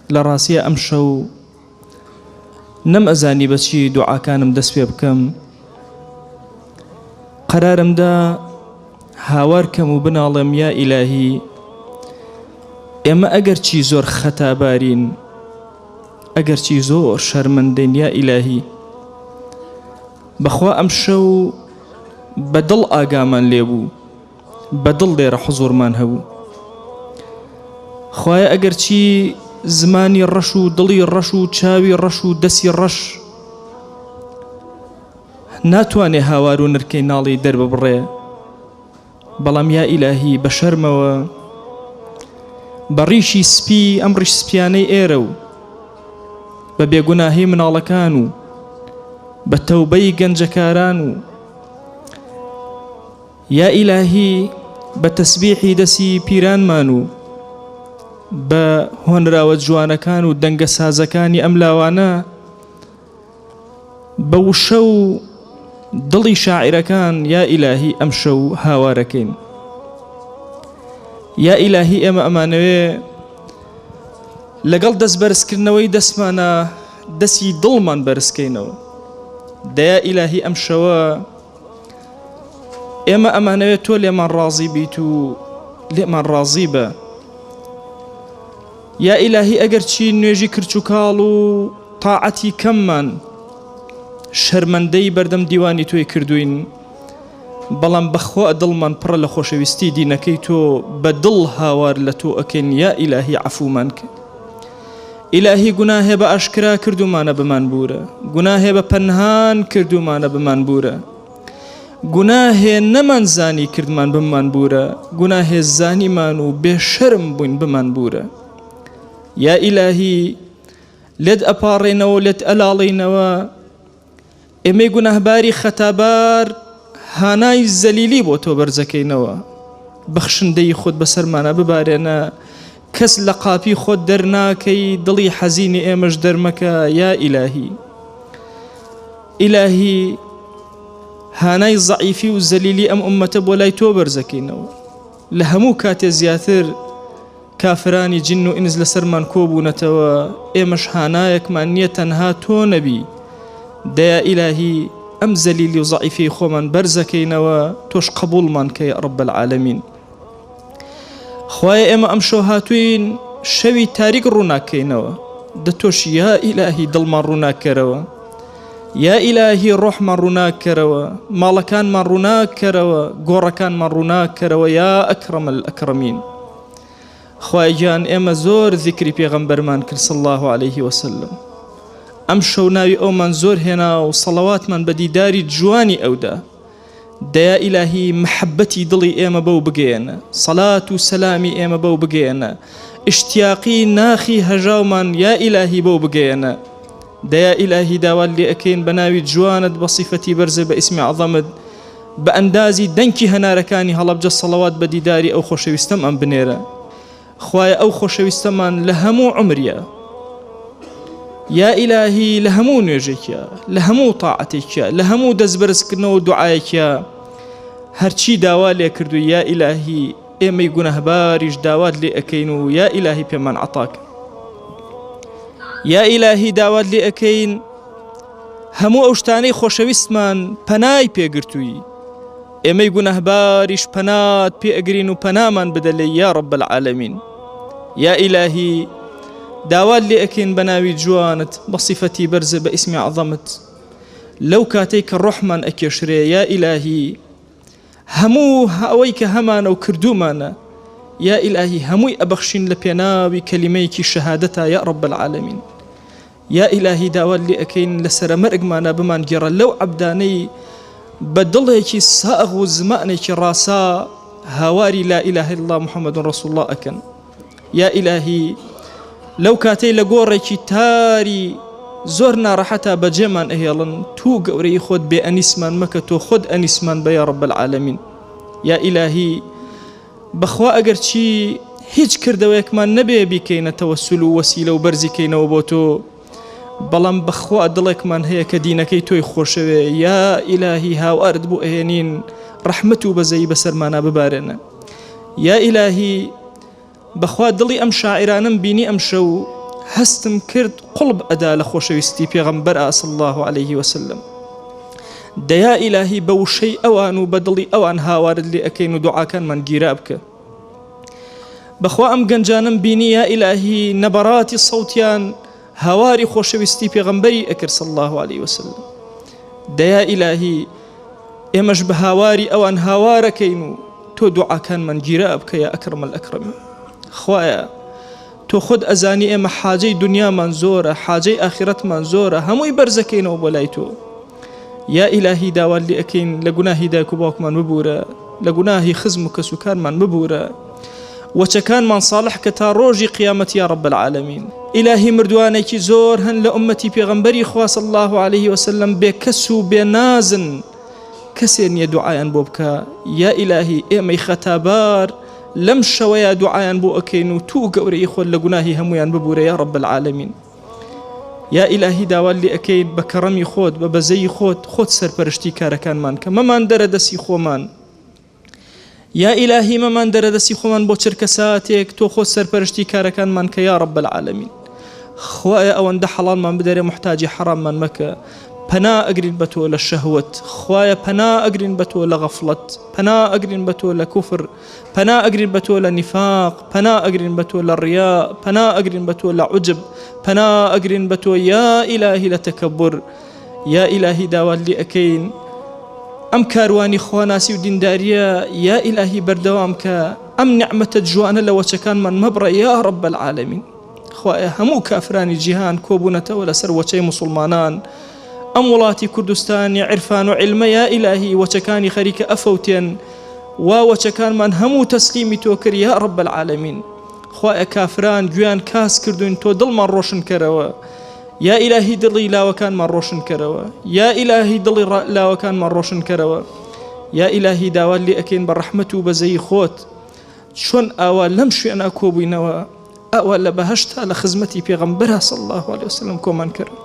لراسية أمشو نم أزاني بشي دعا كانم دس في بكم قرارم دا هاواركم وبنالم يا إلهي ئێمە ئەگەرچی زۆر خەتابارین ئەگەرچی زۆر شەرمەندین یا ئیلاهی بەخوا ئەم شەو بەدڵ ئاگامان لێبوو بەدڵ لێرە حوزوورمان هەبوو خوایە ئەگەرچی زمانی ڕەش و دڵی ڕەش و چاوی ڕەش و دەسی ڕەش ناتوانێ هاوار و نرکەی ناڵی دەرببڕێ بەڵام یا ئیلاهی بە شەرمەوە بەڕیشی سپی ئەم ڕیش سپیانەی ئێرە و بە بێگوناهی مناڵەکان و بە تەوبەی گەنجەکاران و یا ئیلاهی بە تەسبیحی دەسی پیرانمان و بە هۆنراوە جوانەکان و دەنگە سازەکانی ئەم لاوانە بە وشە و دڵی شاعیرەکان یا ئیلاهی ئەم شەو هاوارەکەین یا ئیلاهی ئێمە ئەمانەوێ لەگەڵ دەست بەرزکردنەوەی دەستمانە دەستی دڵمان بەرزکەینەوە دەیا ئیلاهی ئەم شەوە ئێمە ئەمانەوێت تۆ لێمان ڕازی بیت و لێمان ڕازی بە یا ئیلاهی ئەگەرچی نوێژی کرچ و کاڵ و تاعەتی کەممان شەرمەندەی بەردەم دیوانی تۆی کردوین بەڵام بەخوا دڵمان پڕە لە خۆشەویستی دینەکەی تۆ بە دڵ هاوار لە تۆ ئەکەین یا ئیلاهی عەفومان کە ئیلاهی گوناهێ بە ئاشکرا کردومانە بمان بورە گوناهێ بە پەنهان کردومانە بمان بورە گوناهێ نەمانزانی کردمان بمان بورە گوناهێ زانیمان و بێشەرم بووین بمان بورە یا ئیلاهی لێت ئەپاڕێنەوە لێت ئەلاڵێنەوە ئێمەی گوناهباری خەتابار هانای زەلیلی بۆ تۆ بەرزەکەینەوە بەخشندەی خۆت بەسەرمانە ببارێنە کەس لە قاپی خۆت دەرناکەی دڵی حەزینی ئێمەش دەرمەکە یا ئیلاهی ئیلاهی هانای زەعیفی و زەلیلی ئەم ئومەتە بۆ لای تۆ بەرزەکەینەوە لە هەموو کاتێ زیاتر کافرانی جن و ئینس لەسەرمان کۆبوونەتەوە ئێمەش هانایەکمان نییە تەنها تۆ نەبی دەیا ئیلاهی ئەم زەلیلی و زەعیفی خۆمان بەرزەکەینەوە تۆش قبوڵمان کە یا ڕەب العالەمین خوایە ئێمە ئەم شەو هاتووین شەوی تاریک ڕووناکەینەوە دە تۆش یا ئیلاهی دڵمان ڕووناکەرەوە یا ئیلاهی ڕۆحمان ڕووناکەرەوە ماڵەکانمان ڕووناکەرەوە گۆڕەکانمان ڕووناکەرەوە یا ئەکرەم الئەکرەمین خوای گیان ئێمە زۆر ذیکری پێغەمبەرمان کرد صلی الله عليه وسلم ئەم شەو ناوی ئەومان زۆر هێنا و سەڵەواتمان بە دیداری جوانی ئەودا دەیا ئیلاهی محەبەتی دڵی ئێمە بەو بگەێنە سەلات و سەلامی ئێمە بەو بگەێنە ئشتیاقی ناخی هەژاومان یا ئیلاهی بەو بگەێنە دەیا ئیلاهی داوات لێ ئەکەین بە ناوی جوانت بە صیفەتی بەرزە بە ئیسمی عەظەمت بە ئەندازی دەنکی هەنارەکانی هەڵەبجە سەڵەوات بە دیداری ئەو خۆشەویستەم ئەم بنێرە خوایە ئەو خۆشەویستەمان لە هەموو عمریە یا ئیلاهی لە هەموو نوێژێکە لە هەموو تاعەتێکە لە هەموو دەستبەرزکردنەوە و دوعایەکە هەرچی داوا لێ کردو یا ئیلاهی ئێمەی گونەهباریش داوات لێ ئەکەین و یا ئیلاهی پێمان عەتاکە یا ئیلاهی داوات لێ ئەکەین هەموو ئەو شتانەی خۆشەویستمان پەنای پێگرتووی ئێمەی گونەهباریش پەنات پێ ئەگرین و پەنامان بدە لێ یا ڕەب العالەمین یا ئیلاهی داوات لێ ئەکەین بە ناوی جوانت بە صیفەتی بەرزە بە ئیسمی عەظەمت لەو کاتێک کە ڕۆحمان ئەکێشرێ یا ئیلاهی هەموو ئەوەی کە هەمانە و کردومانە یا ئیلاهی هەمووی ئەبەخشین لە پێناوی کەلیمەیەکی شەهادەتە یا ڕەب العالەمین یا ئیلاهی داوات لێ ئەکەین لە سەرە مەرگمانە بمان گێڕە لەو عەبدانەی بە دڵێکی ساغ و زمانێکی ڕاسا هاواری لا ئیلاهە ئیلا الله محەممەد ڕەسوڵ الله ئەکەن یا ئیلاهی لەو کاتەی لە گۆڕێکی تاری زۆر ناڕەحەتە بەجێمان ئەهێڵن تو گەورەی خۆت بێ ئەنیسمان مەکە تۆ خۆت ئەنیسمان بە یا ڕەب العالەمین یا ئیلاهی بەخوا ئەگەر چی هیچ کردەوەیەکمان نەبێ بیکەینە تەوەسول و وەسیلە و بەرزیکەینەوە بۆ تۆ بەڵام بەخوا دڵێکمان هەیە کە دینەکەی تۆی خۆشەوێ یا ئیلاهی هاوارت بۆ ئەهێنین ڕەحمەت و بەزەی بەسەرمانە ببارێنە یا ئیلاهی بەخوا دڵی ئەم شاعرانم بینی ئەم شەو هەستم کرد قوڵب ئەدا لە خۆشەویستی پێغەمبەر صلی الله عليه وسلم. دەیا ئیلاهی بە وشەی ئەوان و بە دڵی ئەوان هاوارت لێ ئەەکەین و دوعاکانمان گیرا بکە. بەخوا ئەم گەنجانم بینی یا ئیلاهی نەبەڕاتی سەوتیان هاواری خۆشەویستی پێغەمبەری ئەکرد صلی الله عليه وسلم. دەیا ئیلاهی ئێمەش بە هاواری ئەوان هاوارەکەین و تۆ دوعاکانمان گیرا بکە یا ئەکرەم الئەکرەمین. خوایە تۆ خۆت ئەزانی ئێمە حاجەی دنیامان زۆرە، حاجەی ئاخرەتمان زۆرە، هەمووی بەرزەکەینەوە بۆ لای تۆ. یا ئیلاهی داوات لێ ئەکەین لە گوناهی دایک و باوکمان ببوورە، لە گوناهی خزم و کەسوکارمان ببوورە، وەچەکانمان صالح کە تا ڕۆژی قیامەت یا رب العالمین. ئیلاهی مردوانێکی زۆر هەن لە ئومەتی پێغەمبەری خوا صلی الله عليه وسلم بێ کەس و بێ نازن، کەسێ نییە دوعایان بۆ بکە. یا ئیلاهی ئێمەی خەتابار لەم شەوەیە دوعایان بۆ ئەکەین و تو گەورەی خۆت لە گوناهی هەمویان ببوورە یا رب العالمین. یا ئیلاهی داوات لێ ئەکەین بە کەڕەمی خۆت بە بەزەی خۆت سەرپەرشتی کارەکانمان کە مەمان دەرە دەستی خۆمان. یا ئیلاهی مەمان دەرە دەستی خۆمان بۆ چرکە ساتێک تۆ خۆت سەرپەرشتی کارەکانمان کە یا رب العالمین. خوایە ئەوەندە حەڵالمان بدەرێ محتاجی حراممان مەکە. پەنا ئەگرین بە تۆ لە شەهوەت، خوایە پەنا ئەگرین بە تۆ لە غەفڵەت، پەنا ئەگرین بە تۆ لە کوفر، پەنا ئەگرین بە تۆ لە نیفاق، پەنا ئەگرین بە تۆ لە ڕیا، پەنا ئەگرین بە تۆ لە عوجب، پەنا ئەگرین بە تۆ یا ئیلاهی لە تەکەبور. یا ئیلاهی داوات لێ ئەکەین ئەم کاروانی خواناسی و دینداریە یا ئیلاهی بەردەوام کە ئەم نعمەتە جوانە لە وەچەکانمان مەبڕە یا رب العالمین. خوایە هەموو کافرانی جیهان کۆبوونەتەوە لەسەر وەچەی موسڵمانان، ئەم وڵاتی کوردستانی عرفان و علمە یا ئیلاهی وەچەکانی خەریکە ئەفەوتێن وا وەچەکانمان هەموو تەسلیمی تۆ کرد یا رب العالمین. خوایە کافران گویان کاس کردوین تۆ دڵمان ڕۆشن کەرەوە، یا ئیلاهی دڵی لاوەکانمان ڕۆشن کەرەوە، یا ئیلاهی دڵی لاوەکانمان ڕۆشن کەرەوە. یا ئیلاهی داوات لێ ئەکەین بە ڕەحمەت و بەزەی خۆت چۆن ئاوا لەم شوێنە کۆبووینەوە ئەوە لە بەهەشتا لە خزمەتی پێغەمبەر صلی الله عليه وسلم کۆمان کرد.